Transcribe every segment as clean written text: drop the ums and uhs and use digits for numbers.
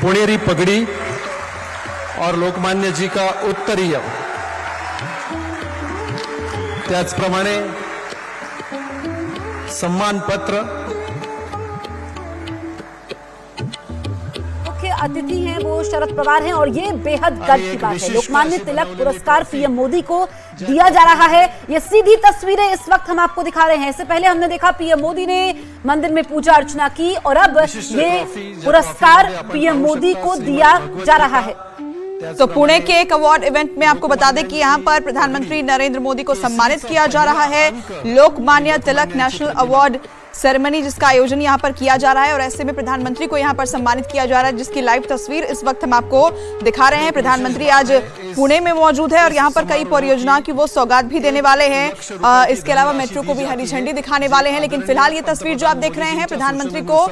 पुणेरी पगड़ी और लोकमान्य जी का उत्तरीय, त्याचप्रमाणे सम्मान पत्र। अतिथि हैं वो शरद पवार हैं और ये बेहद गर्व की बात है। लोकमान्य तिलक पुरस्कार पीएम मोदी को दिया जा रहा है। ये सीधी तस्वीरें इस वक्त हम आपको दिखा रहे हैं। इससे पहले हमने देखा पीएम मोदी ने मंदिर में पूजा अर्चना की और अब ये पुरस्कार पीएम मोदी को दिया जा रहा है। तो पुणे के एक अवार्ड इवेंट में आपको बता दें कि यहाँ पर प्रधानमंत्री नरेंद्र मोदी को सम्मानित किया जा रहा है। Lokmanya Tilak national award ceremony जिसका आयोजन यहाँ पर किया जा रहा है और ऐसे में प्रधानमंत्री को यहाँ पर सम्मानित किया जा रहा है, जिसकी लाइव तस्वीर इस वक्त हम आपको दिखा रहे हैं। प्रधानमंत्री आज पुणे में मौजूद है और यहाँ पर कई परियोजनाओं की वो सौगात भी देने वाले हैं। इसके अलावा मेट्रो को भी हरी झंडी दिखाने वाले हैं। लेकिन फिलहाल ये तस्वीर जो आप देख रहे हैं, प्रधानमंत्री को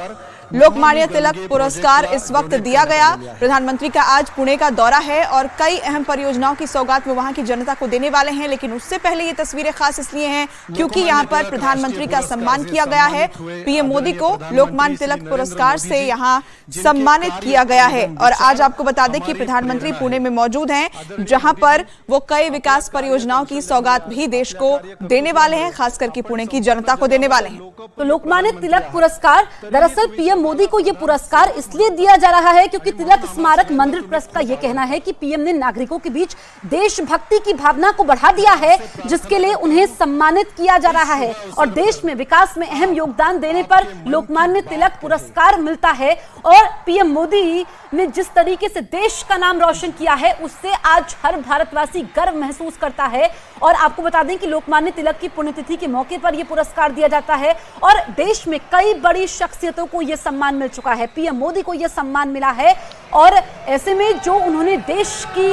लोकमान्य तिलक पुरस्कार इस वक्त दिया गया। प्रधानमंत्री का आज पुणे का दौरा है और कई अहम परियोजनाओं की सौगात वो वहां की जनता को देने वाले हैं। लेकिन उससे पहले ये तस्वीरें खास इसलिए हैं क्योंकि यहाँ पर प्रधानमंत्री का सम्मान किया गया है। पीएम मोदी को लोकमान्य तिलक पुरस्कार से यहाँ सम्मानित किया गया है और आज आपको बता दें कि प्रधानमंत्री पुणे में मौजूद हैं, जहां पर वो कई विकास परियोजनाओं की सौगात भी देश को देने वाले हैं, खास करके पुणे की जनता को देने वाले हैं। तो लोकमान्य तिलक पुरस्कार, दरअसल पीएम मोदी को यह पुरस्कार इसलिए दिया जा रहा है क्योंकि तिलक स्मारक मंदिर ट्रस्ट का यह कहना है कि पीएम ने नागरिकों के बीच देशभक्ति की भावना को बढ़ा दिया है, जिसके लिए उन्हें सम्मानित किया जा रहा है और देश में विकास में अहम योगदान देने पर लोकमान्य तिलक पुरस्कार मिलता है। और पीएम मोदी ने जिस तरीके से देश का नाम रोशन किया है, उससे आज हर भारतवासी गर्व महसूस करता है। और आपको बता दें कि लोकमान्य तिलक की पुण्यतिथि के मौके पर यह पुरस्कार दिया जाता है और देश में कई बड़ी शख्सियतों को यह सम्मान मिल चुका है। पीएम मोदी को यह सम्मान मिला है और ऐसे में जो उन्होंने देश की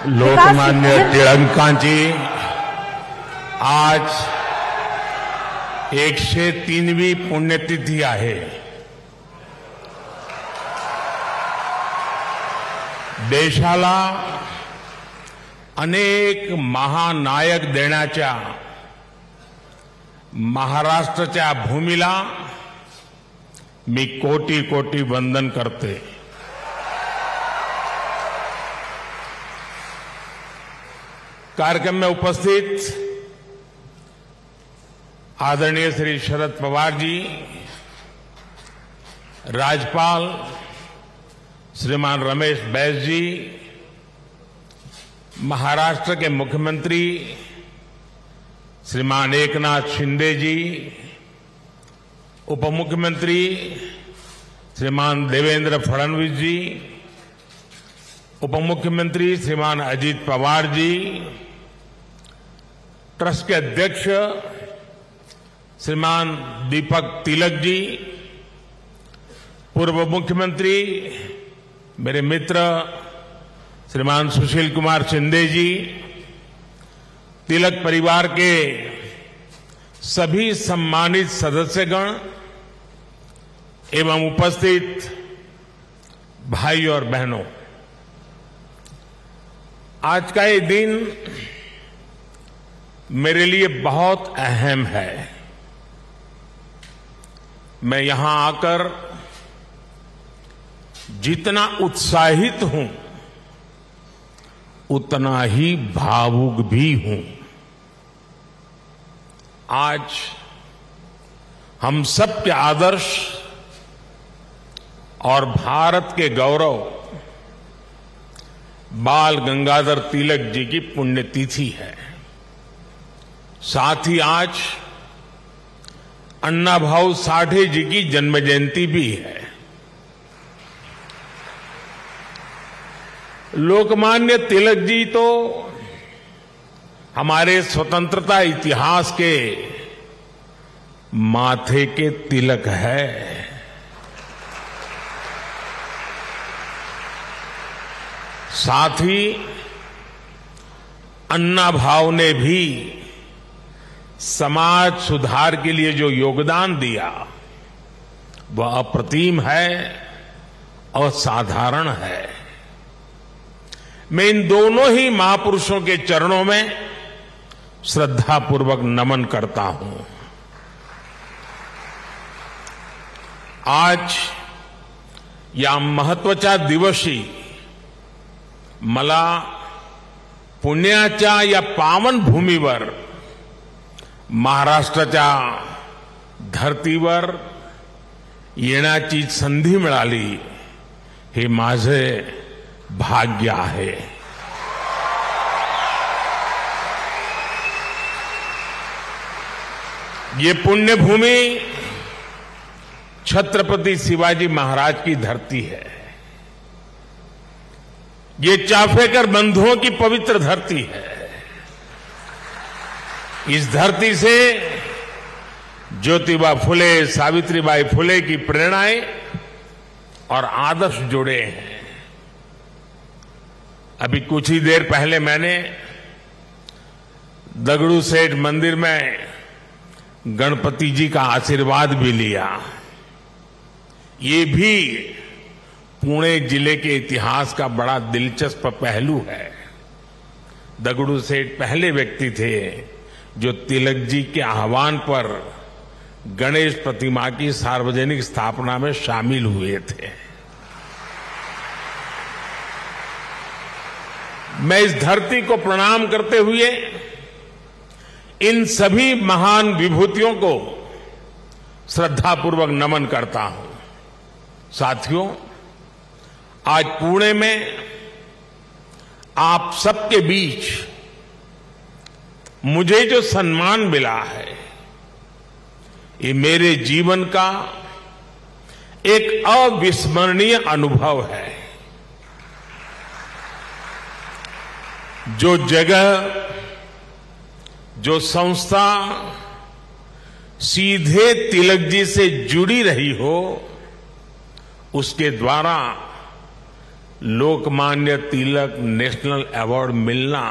लोकमान्य तिलक जी आज 103वी पुण्यतिथी आहे। देशाला अनेक महानायक देण्याच्या महाराष्ट्राच्या भूमीला मी कोटी कोटी वंदन करते। कार्यक्रम में उपस्थित आदरणीय श्री शरद पवार जी, राज्यपाल श्रीमान रमेश बैस जी, महाराष्ट्र के मुख्यमंत्री श्रीमान एकनाथ शिंदे जी, उप मुख्यमंत्री श्रीमान देवेंद्र फडणवीस जी, उप मुख्यमंत्री श्रीमान अजित पवार जी, ट्रस्ट के अध्यक्ष श्रीमान दीपक तिलक जी, पूर्व मुख्यमंत्री मेरे मित्र श्रीमान सुशील कुमार शिंदे जी, तिलक परिवार के सभी सम्मानित सदस्यगण एवं उपस्थित भाई और बहनों, आज का ये दिन मेरे लिए बहुत अहम है। मैं यहां आकर जितना उत्साहित हूं उतना ही भावुक भी हूं। आज हम सब के आदर्श और भारत के गौरव बाल गंगाधर तिलक जी की पुण्यतिथि है। साथ ही आज अन्ना भाऊ साठे जी की जन्म जयंती भी है। लोकमान्य तिलक जी तो हमारे स्वतंत्रता इतिहास के माथे के तिलक है। साथ ही अन्ना भाऊ ने भी समाज सुधार के लिए जो योगदान दिया वह अप्रतिम है और साधारण है। मैं इन दोनों ही महापुरुषों के चरणों में श्रद्धापूर्वक नमन करता हूं। आज या महत्वाच्या दिवशी मला पुण्याच्या या पावन भूमीवर महाराष्ट्राच्या धर्तीवर येण्याची संधी मिळाली, हे माझे भाग्य आहे. ये पुण्यभूमि छत्रपति शिवाजी महाराज की धरती है. ये चाफेकर बंधुओं की पवित्र धरती है. इस धरती से ज्योतिबा फुले, सावित्रीबाई फुले की प्रेरणाएं और आदर्श जुड़े हैं. अभी कुछ ही देर पहले मैंने दगड़ू सेठ मंदिर में गणपति जी का आशीर्वाद भी लिया. ये भी पुणे जिले के इतिहास का बड़ा दिलचस्प पहलू है. दगड़ू सेठ पहले व्यक्ति थे जो तिलक जी के आह्वान पर गणेश प्रतिमा की सार्वजनिक स्थापना में शामिल हुए थे. मैं इस धरती को प्रणाम करते हुए इन सभी महान विभूतियों को श्रद्धापूर्वक नमन करता हूं. साथियों, आज पुणे में आप सबके बीच मुझे जो सम्मान मिला है, ये मेरे जीवन का एक अविस्मरणीय अनुभव है. जो जगह, जो संस्था सीधे तिलक जी से जुड़ी रही हो, उसके द्वारा लोकमान्य तिलक नेशनल अवार्ड मिलना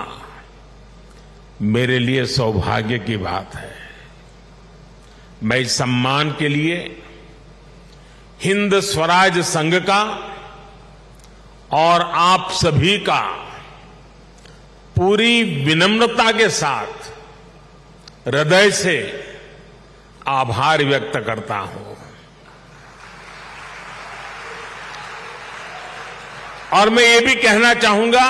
मेरे लिए सौभाग्य की बात है. मैं इस सम्मान के लिए हिंद स्वराज संघ का और आप सभी का पूरी विनम्रता के साथ हृदय से आभार व्यक्त करता हूं. और मैं ये भी कहना चाहूंगा,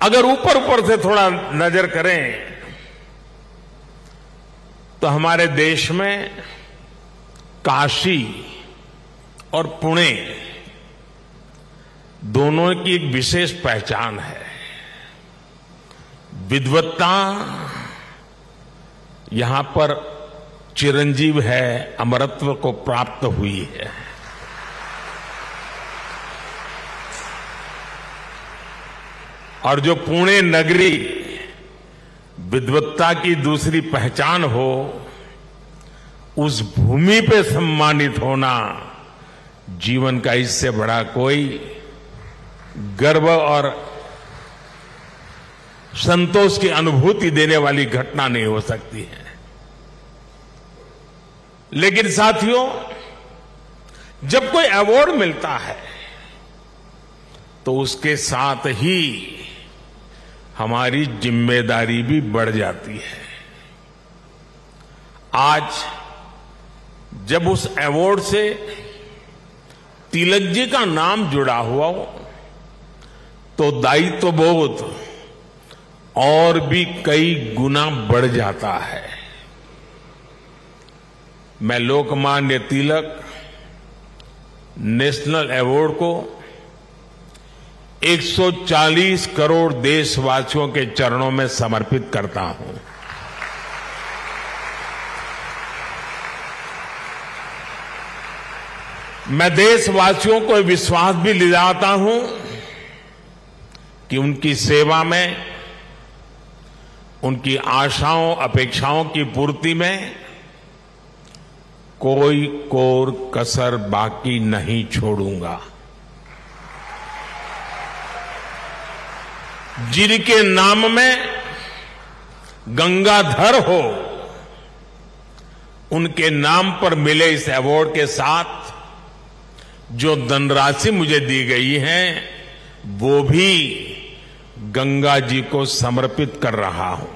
अगर ऊपर ऊपर से थोड़ा नजर करें तो हमारे देश में काशी और पुणे दोनों की एक विशेष पहचान है. विद्वत्ता यहां पर चिरंजीव है, अमरत्व को प्राप्त हुई है. और जो पुणे नगरी विद्वत्ता की दूसरी पहचान हो, उस भूमि पे सम्मानित होना जीवन का इससे बड़ा कोई गर्व और संतोष की अनुभूति देने वाली घटना नहीं हो सकती है. लेकिन साथियों, जब कोई अवार्ड मिलता है तो उसके साथ ही हमारी जिम्मेदारी भी बढ़ जाती है. आज जब उस अवार्ड से तिलक जी का नाम जुड़ा हुआ हो, तो दायित्व बोध और भी कई गुना बढ़ जाता है. मैं लोकमान्य तिलक नेशनल अवार्ड को 140 करोड़ देशवासियों के चरणों में समर्पित करता हूं. मैं देशवासियों को विश्वास भी दिलाता हूं कि उनकी सेवा में, उनकी आशाओं अपेक्षाओं की पूर्ति में कोई कोर कसर बाकी नहीं छोड़ूंगा. जिनके नाम में गंगाधर हो, उनके नाम पर मिले इस अवार्ड के साथ जो धनराशि मुझे दी गई है, वो भी गंगा जी को समर्पित कर रहा हूं.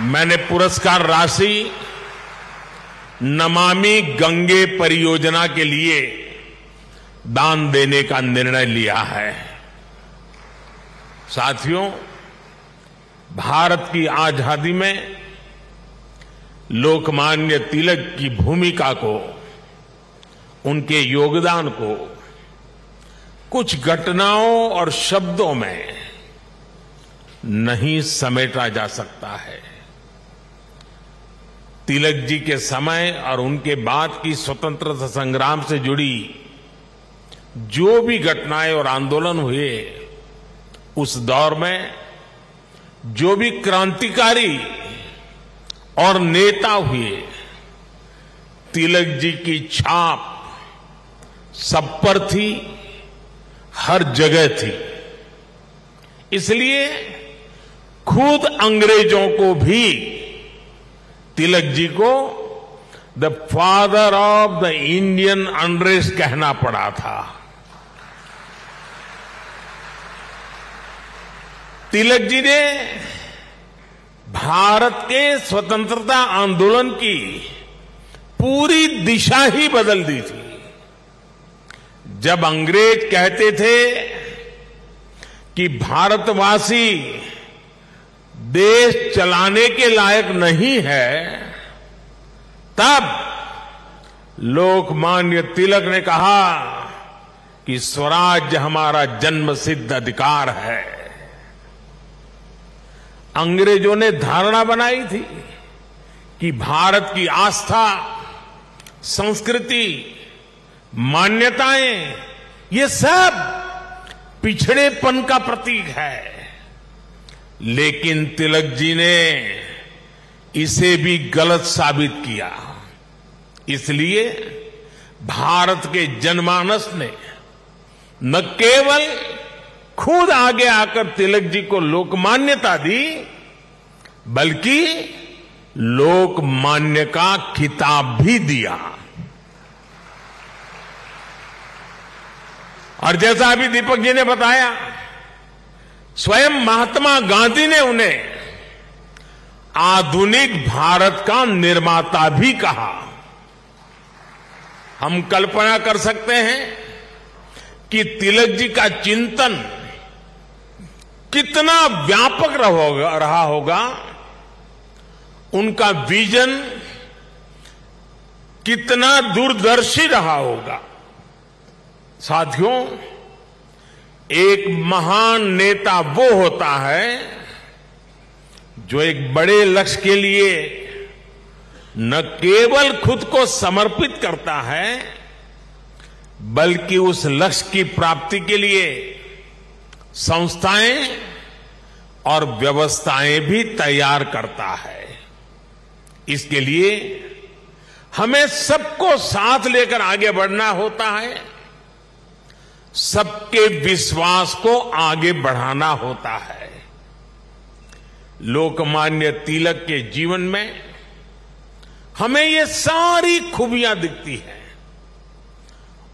मैंने पुरस्कार राशि नमामि गंगे परियोजना के लिए दान देने का निर्णय लिया है। साथियों, भारत की आजादी में लोकमान्य तिलक की भूमिका को, उनके योगदान को कुछ घटनाओं और शब्दों में नहीं समेटा जा सकता है। तिलक जी के समय और उनके बाद की स्वतंत्रता संग्राम से जुड़ी जो भी घटनाएं और आंदोलन हुए, उस दौर में जो भी क्रांतिकारी और नेता हुए, तिलक जी की छाप सब पर थी, हर जगह थी। इसलिए खुद अंग्रेजों को भी तिलक जी को the father of the Indian unrest कहना पड़ा था। तिलक जी ने भारत के स्वतंत्रता आंदोलन की पूरी दिशा ही बदल दी थी। जब अंग्रेज कहते थे कि भारतवासी देश चलाने के लायक नहीं है, तब लोकमान्य तिलक ने कहा कि स्वराज्य हमारा जन्मसिद्ध अधिकार है। अंग्रेजों ने धारणा बनाई थी कि भारत की आस्था, संस्कृति, मान्यताएं, ये सब पिछड़ेपन का प्रतीक है। लेकिन तिलक जी ने इसे भी गलत साबित किया। इसलिए भारत के जनमानस ने न केवल खुद आगे आकर तिलक जी को लोकमान्यता दी, बल्कि लोकमान्य का खिताब भी दिया। और जैसा अभी दीपक जी ने बताया, स्वयं महात्मा गांधी ने उन्हें आधुनिक भारत का निर्माता भी कहा। हम कल्पना कर सकते हैं कि तिलक जी का चिंतन कितना व्यापक रहा होगा, उनका विजन कितना दूरदर्शी रहा होगा। साथियों, एक महान नेता वो होता है जो एक बड़े लक्ष्य के लिए न केवल खुद को समर्पित करता है, बल्कि उस लक्ष्य की प्राप्ति के लिए संस्थाएं और व्यवस्थाएं भी तैयार करता है। इसके लिए हमें सबको साथ लेकर आगे बढ़ना होता है, सबके विश्वास को आगे बढ़ाना होता है। लोकमान्य तिलक के जीवन में हमें ये सारी खूबियां दिखती हैं।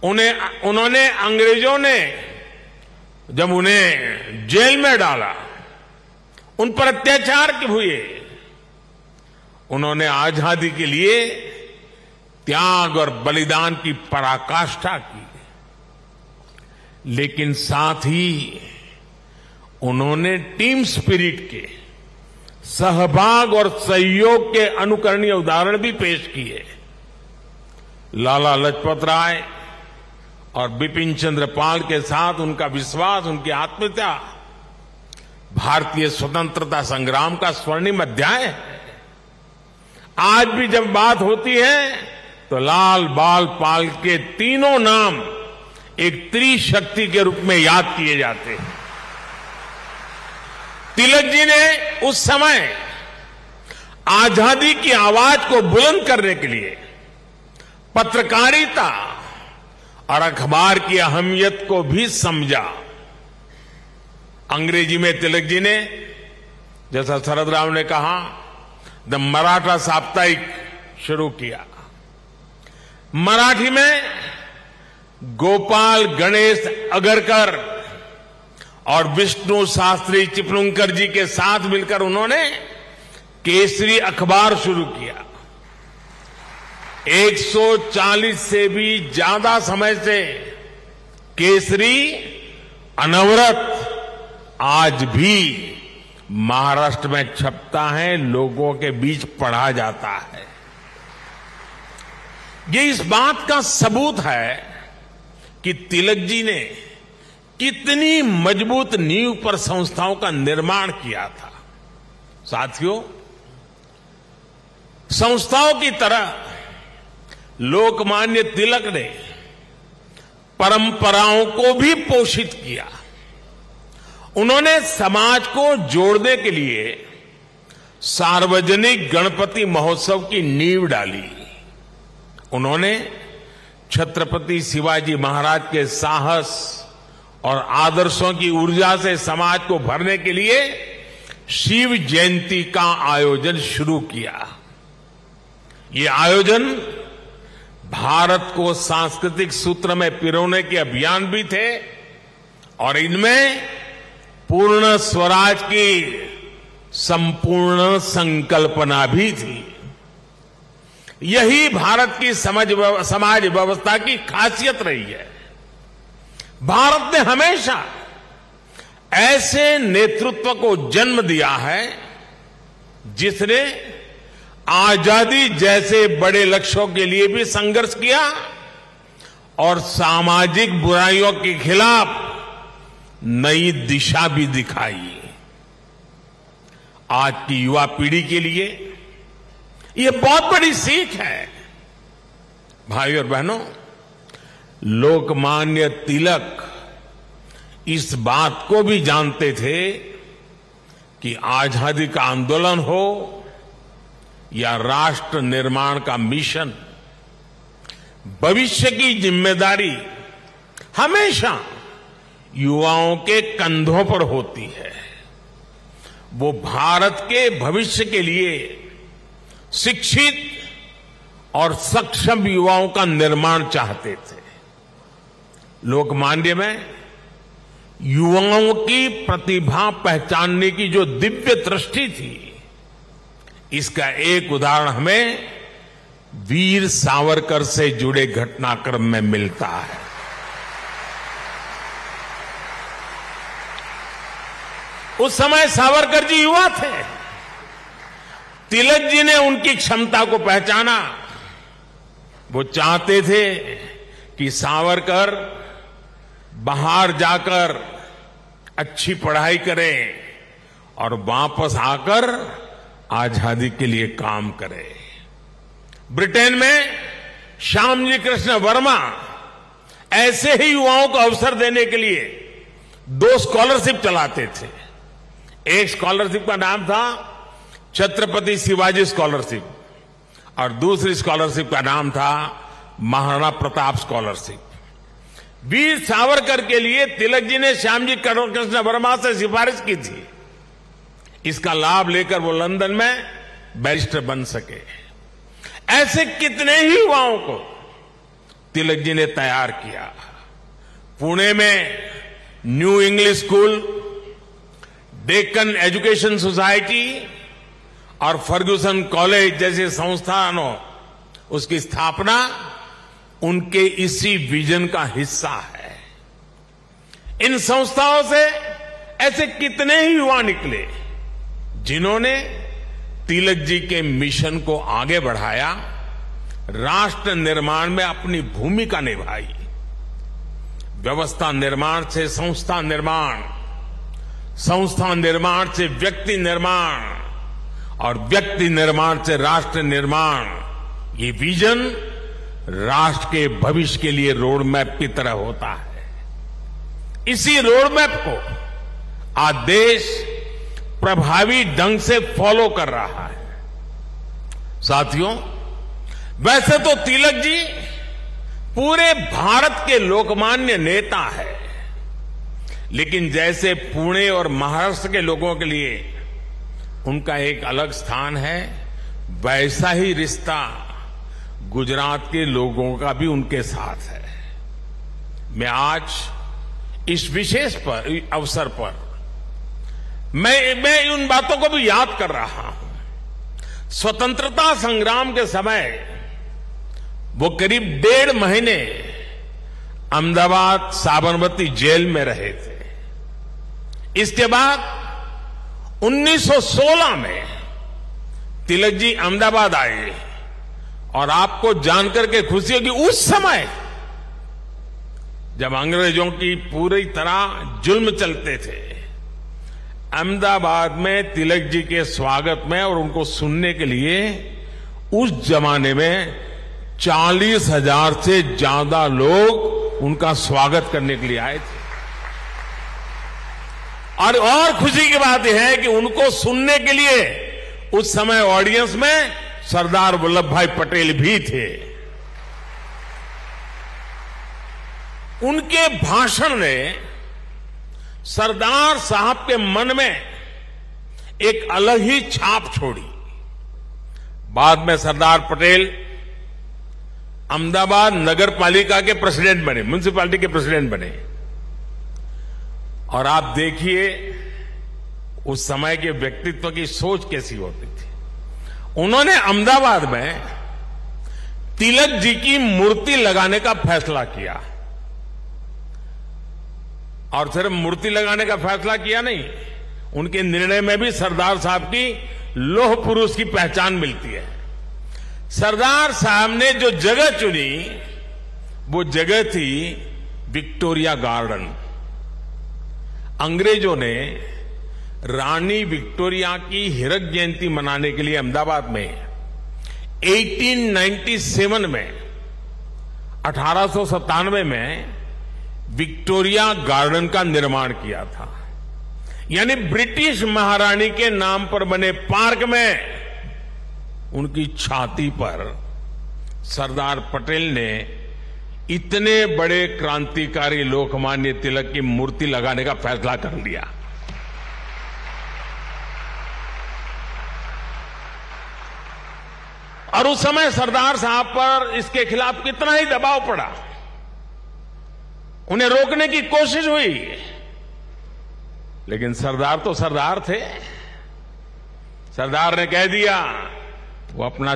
उन्होंने अंग्रेजों ने जब उन्हें जेल में डाला, उन पर अत्याचार हुए, उन्होंने आजादी के लिए त्याग और बलिदान की पराकाष्ठा की। लेकिन साथ ही उन्होंने टीम स्पिरिट के, सहभाग और सहयोग के अनुकरणीय उदाहरण भी पेश किए। लाला लाजपत राय और बिपिन चंद्र पाल के साथ उनका विश्वास, उनकी आत्मीयता भारतीय स्वतंत्रता संग्राम का स्वर्णिम अध्याय है। आज भी जब बात होती है तो लाल, बाल, पाल के तीनों नाम एक त्रिशक्ति के रूप में याद किए जाते हैं। तिलक जी ने उस समय आजादी की आवाज को बुलंद करने के लिए पत्रकारिता और अखबार की अहमियत को भी समझा। अंग्रेजी में तिलक जी ने, जैसा शरद राव ने कहा, द मराठा साप्ताहिक शुरू किया। मराठी में गोपाल गणेश अगरकर और विष्णु शास्त्री चिपलुंकर जी के साथ मिलकर उन्होंने केसरी अखबार शुरू किया। 140 से भी ज्यादा समय से केसरी अनवरत आज भी महाराष्ट्र में छपता है, लोगों के बीच पढ़ा जाता है। ये इस बात का सबूत है कि तिलक जी ने कितनी मजबूत नींव पर संस्थाओं का निर्माण किया था। साथियों, संस्थाओं की तरह लोकमान्य तिलक ने परंपराओं को भी पोषित किया। उन्होंने समाज को जोड़ने के लिए सार्वजनिक गणपति महोत्सव की नींव डाली। उन्होंने छत्रपति शिवाजी महाराज के साहस और आदर्शों की ऊर्जा से समाज को भरने के लिए शिव जयंती का आयोजन शुरू किया। ये आयोजन भारत को सांस्कृतिक सूत्र में पिरोने के अभियान भी थे और इनमें पूर्ण स्वराज की संपूर्ण संकल्पना भी थी। यही भारत की समाज व्यवस्था की खासियत रही है। भारत ने हमेशा ऐसे नेतृत्व को जन्म दिया है जिसने आजादी जैसे बड़े लक्ष्यों के लिए भी संघर्ष किया और सामाजिक बुराइयों के खिलाफ नई दिशा भी दिखाई। आज की युवा पीढ़ी के लिए यह बहुत बड़ी सीख है। भाइयों और बहनों, लोकमान्य तिलक इस बात को भी जानते थे कि आजादी का आंदोलन हो या राष्ट्र निर्माण का मिशन, भविष्य की जिम्मेदारी हमेशा युवाओं के कंधों पर होती है। वो भारत के भविष्य के लिए शिक्षित और सक्षम युवाओं का निर्माण चाहते थे। लोकमान्य में युवाओं की प्रतिभा पहचानने की जो दिव्य दृष्टि थी, इसका एक उदाहरण हमें वीर सावरकर से जुड़े घटनाक्रम में मिलता है। उस समय सावरकर जी युवा थे। तिलक जी ने उनकी क्षमता को पहचाना। वो चाहते थे कि सावरकर बाहर जाकर अच्छी पढ़ाई करें और वापस आकर आजादी के लिए काम करें। ब्रिटेन में श्यामजी कृष्ण वर्मा ऐसे ही युवाओं को अवसर देने के लिए 2 स्कॉलरशिप चलाते थे। एक स्कॉलरशिप का नाम था छत्रपति शिवाजी स्कॉलरशिप और दूसरी स्कॉलरशिप का नाम था महाराणा प्रताप स्कॉलरशिप। वीर सावरकर के लिए तिलक जी ने श्यामजी कृष्ण वर्मा से सिफारिश की थी। इसका लाभ लेकर वो लंदन में बैरिस्टर बन सके। ऐसे कितने ही युवाओं को तिलक जी ने तैयार किया। पुणे में new English school, Deccan education society और फर्ग्यूसन कॉलेज जैसे संस्थानों, उसकी स्थापना उनके इसी विजन का हिस्सा है। इन संस्थाओं से ऐसे कितने ही युवा निकले जिन्होंने तिलक जी के मिशन को आगे बढ़ाया, राष्ट्र निर्माण में अपनी भूमिका निभाई। व्यवस्था निर्माण से संस्था निर्माण, संस्था निर्माण से व्यक्ति निर्माण और व्यक्ति निर्माण से राष्ट्र निर्माण, ये विजन राष्ट्र के भविष्य के लिए रोड मैप की तरह होता है। इसी रोड मैप को आज देश प्रभावी ढंग से फॉलो कर रहा है। साथियों, वैसे तो तिलक जी पूरे भारत के लोकमान्य नेता है, लेकिन जैसे पुणे और महाराष्ट्र के लोगों के लिए उनका एक अलग स्थान है, वैसा ही रिश्ता गुजरात के लोगों का भी उनके साथ है। मैं आज इस विशेष अवसर पर मैं उन बातों को भी याद कर रहा हूं। स्वतंत्रता संग्राम के समय वो करीब 1.5 महीने अहमदाबाद साबरमती जेल में रहे थे। इसके बाद 1916 में तिलक जी अहमदाबाद आए और आपको जानकर के खुशी होगी, उस समय जब अंग्रेजों की पूरी तरह जुल्म चलते थे, अहमदाबाद में तिलक जी के स्वागत में और उनको सुनने के लिए उस जमाने में 40,000 से ज्यादा लोग उनका स्वागत करने के लिए आए थे। और खुशी की बात यह है कि उनको सुनने के लिए उस समय ऑडियंस में सरदार वल्लभ भाई पटेल भी थे। उनके भाषण ने सरदार साहब के मन में एक अलग ही छाप छोड़ी। बाद में सरदार पटेल अहमदाबाद नगर पालिका के प्रेसिडेंट बने, म्युनिसिपैलिटी के प्रेसिडेंट बने। और आप देखिए उस समय के व्यक्तित्व की सोच कैसी होती थी। उन्होंने अहमदाबाद में तिलक जी की मूर्ति लगाने का फैसला किया। और सिर्फ मूर्ति लगाने का फैसला किया नहीं, उनके निर्णय में भी सरदार साहब की लौह पुरुष की पहचान मिलती है। सरदार साहब ने जो जगह चुनी वो जगह थी विक्टोरिया गार्डन। अंग्रेजों ने रानी विक्टोरिया की हीरक जयंती मनाने के लिए अहमदाबाद में 1897 में 1897 में विक्टोरिया गार्डन का निर्माण किया था। यानी ब्रिटिश महारानी के नाम पर बने पार्क में उनकी छाती पर सरदार पटेल ने इतने बड़े क्रांतिकारी लोकमान्य तिलक की मूर्ति लगाने का फैसला कर लिया। और उस समय सरदार साहब पर इसके खिलाफ कितना ही दबाव पड़ा, उन्हें रोकने की कोशिश हुई, लेकिन सरदार तो सरदार थे। सरदार ने कह दिया वो अपना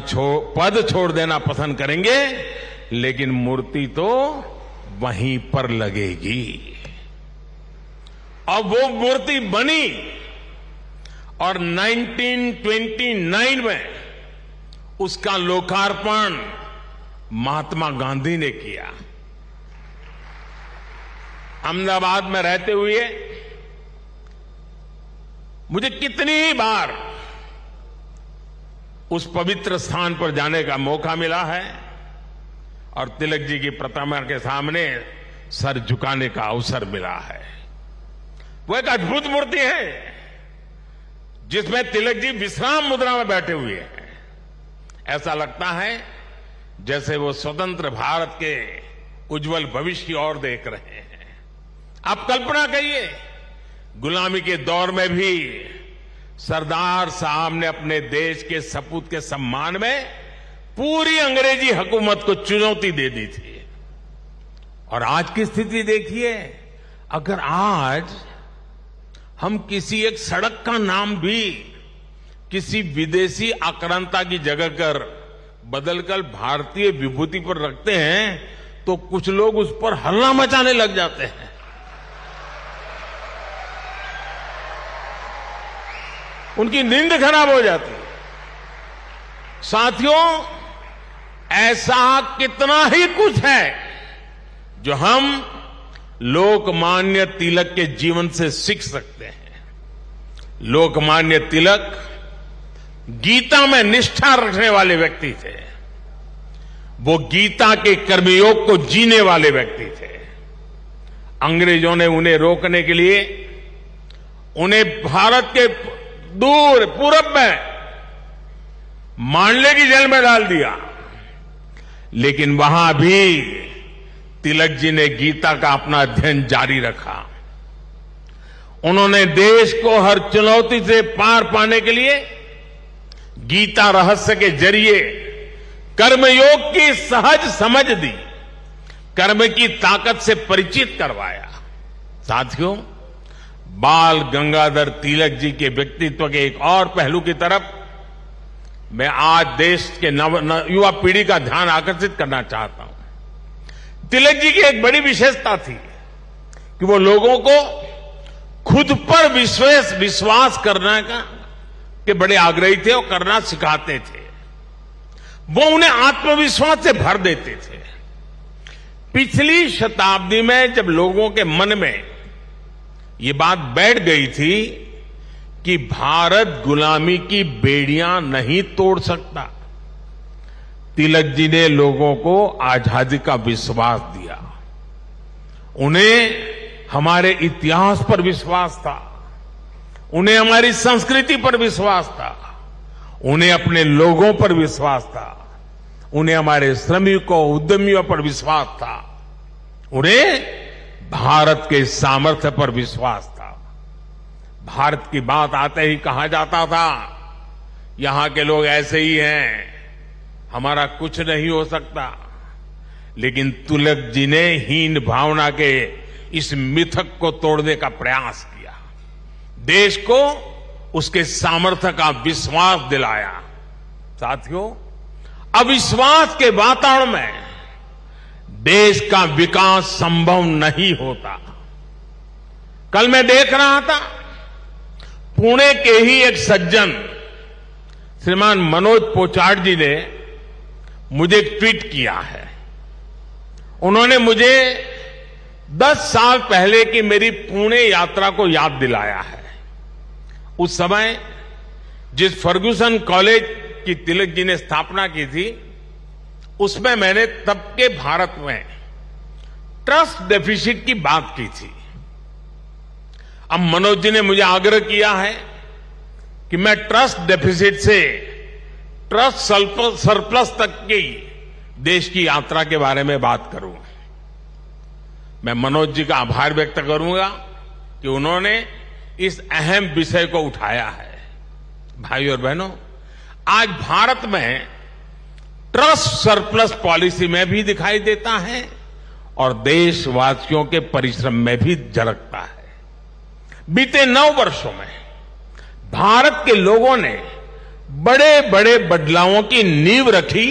पद छोड़ देना पसंद करेंगे, लेकिन मूर्ति तो वहीं पर लगेगी। और वो मूर्ति बनी और 1929 में उसका लोकार्पण महात्मा गांधी ने किया। अहमदाबाद में रहते हुए मुझे कितनी ही बार उस पवित्र स्थान पर जाने का मौका मिला है और तिलक जी की प्रतिमा के सामने सर झुकाने का अवसर मिला है। वो एक अद्भुत मूर्ति है जिसमें तिलक जी विश्राम मुद्रा में बैठे हुए हैं। ऐसा लगता है जैसे वो स्वतंत्र भारत के उज्जवल भविष्य की ओर देख रहे हैं। आप कल्पना करिए, गुलामी के दौर में भी सरदार साहब ने अपने देश के सपूत के सम्मान में पूरी अंग्रेजी हुकूमत को चुनौती दे दी थी। और आज की स्थिति देखिए, अगर आज हम किसी एक सड़क का नाम भी किसी विदेशी आक्रांता की जगह कर बदलकर भारतीय विभूति पर रखते हैं तो कुछ लोग उस पर हल्ला मचाने लग जाते हैं। उनकी नींद खराब हो जाती है। साथियों, ऐसा कितना ही कुछ है जो हम लोकमान्य तिलक के जीवन से सीख सकते हैं। लोकमान्य तिलक गीता में निष्ठा रखने वाले व्यक्ति थे। वो गीता के कर्मयोग को जीने वाले व्यक्ति थे। अंग्रेजों ने उन्हें रोकने के लिए उन्हें भारत के दूर पूरब में मांडले की जेल में डाल दिया, लेकिन वहां भी तिलक जी ने गीता का अपना अध्ययन जारी रखा। उन्होंने देश को हर चुनौती से पार पाने के लिए गीता रहस्य के जरिए कर्मयोग की सहज समझ दी, कर्म की ताकत से परिचित करवाया। साथियों, बाल गंगाधर तिलक जी के व्यक्तित्व के एक और पहलू की तरफ मैं आज देश के युवा पीढ़ी का ध्यान आकर्षित करना चाहता हूं। तिलक जी की एक बड़ी विशेषता थी कि वो लोगों को खुद पर विश्वास करने के बड़े आग्रही थे और करना सिखाते थे। वो उन्हें आत्मविश्वास से भर देते थे। पिछली शताब्दी में जब लोगों के मन में ये बात बैठ गई थी कि भारत गुलामी की बेड़ियां नहीं तोड़ सकता, तिलक जी ने लोगों को आजादी का विश्वास दिया। उन्हें हमारे इतिहास पर विश्वास था, उन्हें हमारी संस्कृति पर विश्वास था, उन्हें अपने लोगों पर विश्वास था, उन्हें हमारे श्रमिकों उद्यमियों पर विश्वास था, उन्हें भारत के सामर्थ्य पर विश्वास था। भारत की बात आते ही कहा जाता था यहां के लोग ऐसे ही हैं, हमारा कुछ नहीं हो सकता। लेकिन तिलक जी ने हीन भावना के इस मिथक को तोड़ने का प्रयास किया, देश को उसके सामर्थ्य का विश्वास दिलाया। साथियों, अविश्वास के वातावरण में देश का विकास संभव नहीं होता। कल मैं देख रहा था, पुणे के ही एक सज्जन श्रीमान मनोज पोचाट जी ने मुझे एक ट्वीट किया है। उन्होंने मुझे 10 साल पहले की मेरी पुणे यात्रा को याद दिलाया है। उस समय जिस फर्ग्यूसन कॉलेज की तिलक जी ने स्थापना की थी, उसमें मैंने तब के भारत में ट्रस्ट डेफिसिट की बात की थी। अब मनोज जी ने मुझे आग्रह किया है कि मैं ट्रस्ट डेफिसिट से ट्रस्ट सरप्लस तक की देश की यात्रा के बारे में बात करूं। मैं मनोज जी का आभार व्यक्त करूंगा कि उन्होंने इस अहम विषय को उठाया है। भाइयों और बहनों, आज भारत में ट्रस्ट सरप्लस पॉलिसी में भी दिखाई देता है और देशवासियों के परिश्रम में भी झलकता है। बीते 9 वर्षों में भारत के लोगों ने बड़े बड़े बदलावों की नींव रखी,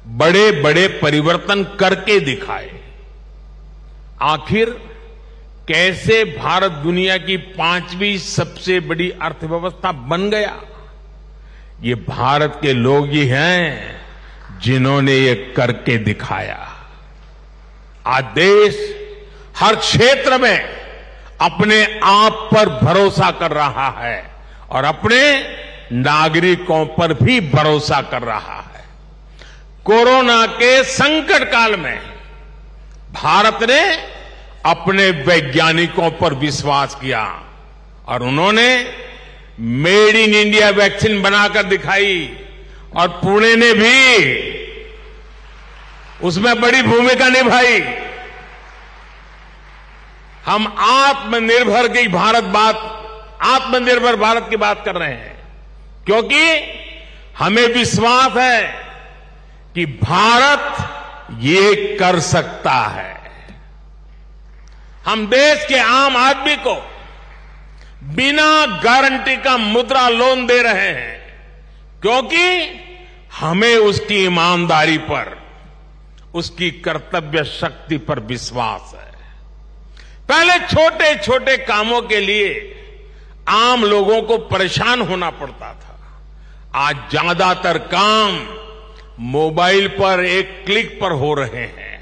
बड़े बड़े परिवर्तन करके दिखाए। आखिर कैसे भारत दुनिया की 5वीं सबसे बड़ी अर्थव्यवस्था बन गया? ये भारत के लोग ही हैं जिन्होंने ये करके दिखाया। आज देश हर क्षेत्र में अपने आप पर भरोसा कर रहा है और अपने नागरिकों पर भी भरोसा कर रहा है। कोरोना के संकट काल में भारत ने अपने वैज्ञानिकों पर विश्वास किया और उन्होंने मेड इन इंडिया वैक्सीन बनाकर दिखाई और पुणे ने भी उसमें बड़ी भूमिका निभाई। हम आत्मनिर्भर भारत की बात कर रहे हैं क्योंकि हमें विश्वास है कि भारत ये कर सकता है। हम देश के आम आदमी को बिना गारंटी का मुद्रा लोन दे रहे हैं क्योंकि हमें उसकी ईमानदारी पर, उसकी कर्तव्य शक्ति पर विश्वास है। पहले छोटे छोटे कामों के लिए आम लोगों को परेशान होना पड़ता था। आज ज्यादातर काम मोबाइल पर एक क्लिक पर हो रहे हैं।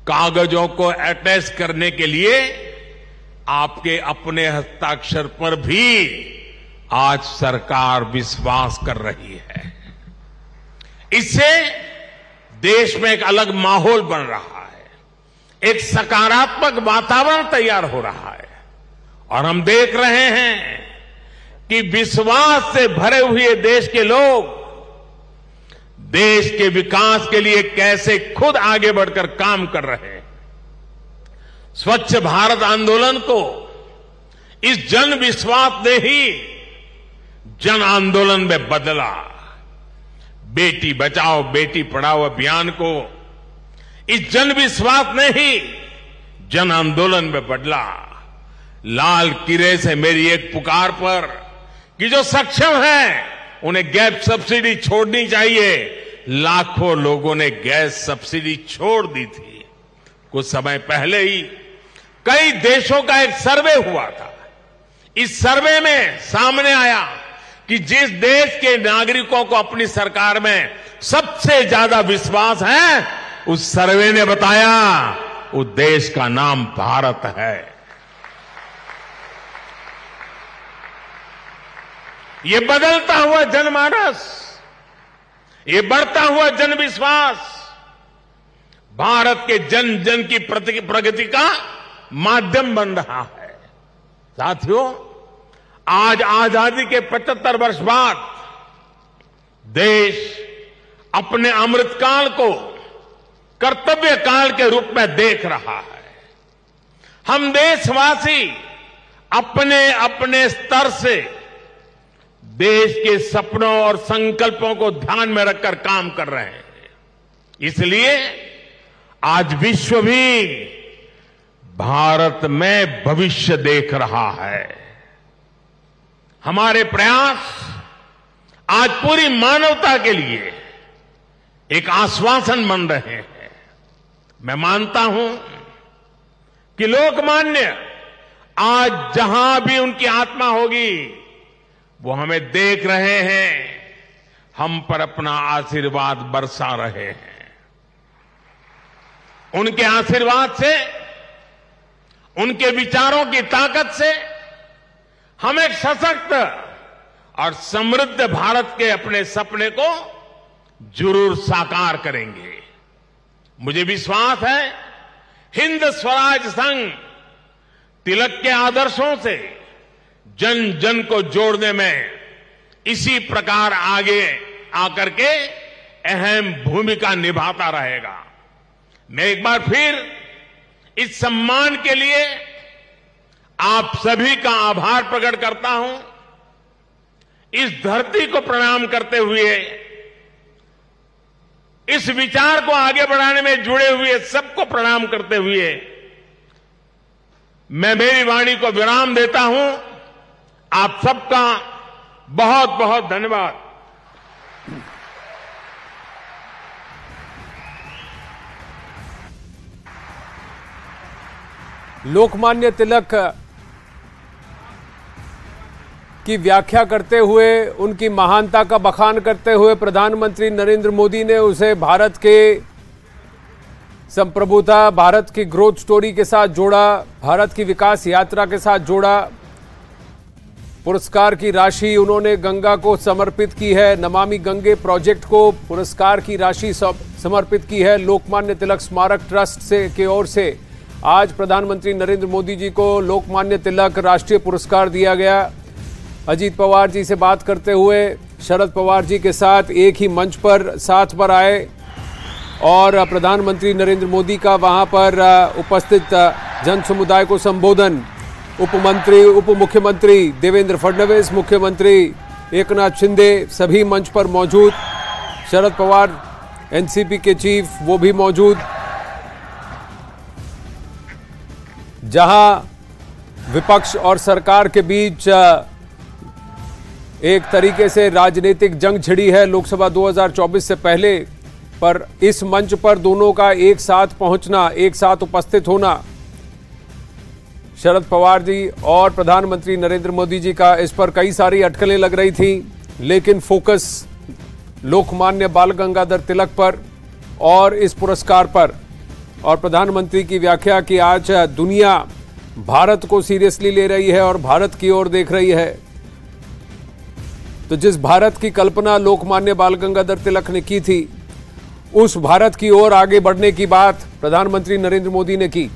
कागजों को अटैच करने के लिए आपके अपने हस्ताक्षर पर भी आज सरकार विश्वास कर रही है। इससे देश में एक अलग माहौल बन रहा है, एक सकारात्मक वातावरण तैयार हो रहा है और हम देख रहे हैं कि विश्वास से भरे हुए देश के लोग देश के विकास के लिए कैसे खुद आगे बढ़कर काम कर रहे हैं। स्वच्छ भारत आंदोलन को इस जन विश्वास ने ही जन आंदोलन में बदला। बेटी बचाओ बेटी पढ़ाओ अभियान को इस जन विश्वास ने ही जन आंदोलन में बदला। लाल किले से मेरी एक पुकार पर कि जो सक्षम है उन्हें गैस सब्सिडी छोड़नी चाहिए। लाखों लोगों ने गैस सब्सिडी छोड़ दी थी। कुछ समय पहले ही कई देशों का एक सर्वे हुआ था। इस सर्वे में सामने आया कि जिस देश के नागरिकों को अपनी सरकार में सबसे ज्यादा विश्वास है, उस सर्वे ने बताया उस देश का नाम भारत है। ये बदलता हुआ जनमानस, ये बढ़ता हुआ जनविश्वास भारत के जन जन की प्रगति का माध्यम बन रहा है। साथियों, आज आजादी के 75 वर्ष बाद देश अपने अमृतकाल को कर्तव्य काल के रूप में देख रहा है। हम देशवासी अपने अपने स्तर से देश के सपनों और संकल्पों को ध्यान में रखकर काम कर रहे हैं। इसलिए आज विश्व भी भारत में भविष्य देख रहा है। हमारे प्रयास आज पूरी मानवता के लिए एक आश्वासन बन रहे हैं। मैं मानता हूं कि लोकमान्य आज जहां भी उनकी आत्मा होगी, वो हमें देख रहे हैं, हम पर अपना आशीर्वाद बरसा रहे हैं। उनके आशीर्वाद से, उनके विचारों की ताकत से हम एक सशक्त और समृद्ध भारत के अपने सपने को जरूर साकार करेंगे। मुझे विश्वास है हिंद स्वराज संघ तिलक के आदर्शों से जन जन को जोड़ने में इसी प्रकार आगे आकर के अहम भूमिका निभाता रहेगा। मैं एक बार फिर इस सम्मान के लिए आप सभी का आभार प्रकट करता हूं। इस धरती को प्रणाम करते हुए, इस विचार को आगे बढ़ाने में जुड़े हुए सबको प्रणाम करते हुए मैं मेरी वाणी को विराम देता हूं। आप सबका बहुत बहुत धन्यवाद। लोकमान्य तिलक की व्याख्या करते हुए, उनकी महानता का बखान करते हुए प्रधानमंत्री नरेंद्र मोदी ने उसे भारत के संप्रभुता, भारत की ग्रोथ स्टोरी के साथ जोड़ा, भारत की विकास यात्रा के साथ जोड़ा। पुरस्कार की राशि उन्होंने गंगा को समर्पित की है, नमामि गंगे प्रोजेक्ट को पुरस्कार की राशि समर्पित की है। लोकमान्य तिलक स्मारक ट्रस्ट की ओर से आज प्रधानमंत्री नरेंद्र मोदी जी को लोकमान्य तिलक राष्ट्रीय पुरस्कार दिया गया। अजीत पवार जी से बात करते हुए शरद पवार जी के साथ एक ही मंच पर साथ पर आए और प्रधानमंत्री नरेंद्र मोदी का वहां पर उपस्थित जन समुदाय को संबोधन उप मुख्यमंत्री देवेंद्र फडणवीस, मुख्यमंत्री एकनाथ शिंदे सभी मंच पर मौजूद। शरद पवार एनसीपी के चीफ वो भी मौजूद। जहां विपक्ष और सरकार के बीच एक तरीके से राजनीतिक जंग छिड़ी है लोकसभा 2024 से पहले, पर इस मंच पर दोनों का एक साथ पहुंचना, एक साथ उपस्थित होना, शरद पवार जी और प्रधानमंत्री नरेंद्र मोदी जी का, इस पर कई सारी अटकलें लग रही थी, लेकिन फोकस लोकमान्य बाल गंगाधर तिलक पर और इस पुरस्कार पर। और प्रधानमंत्री की व्याख्या कि आज दुनिया भारत को सीरियसली ले रही है और भारत की ओर देख रही है। तो जिस भारत की कल्पना लोकमान्य बाल गंगाधर तिलक ने की थी, उस भारत की ओर आगे बढ़ने की बात प्रधानमंत्री नरेंद्र मोदी ने की।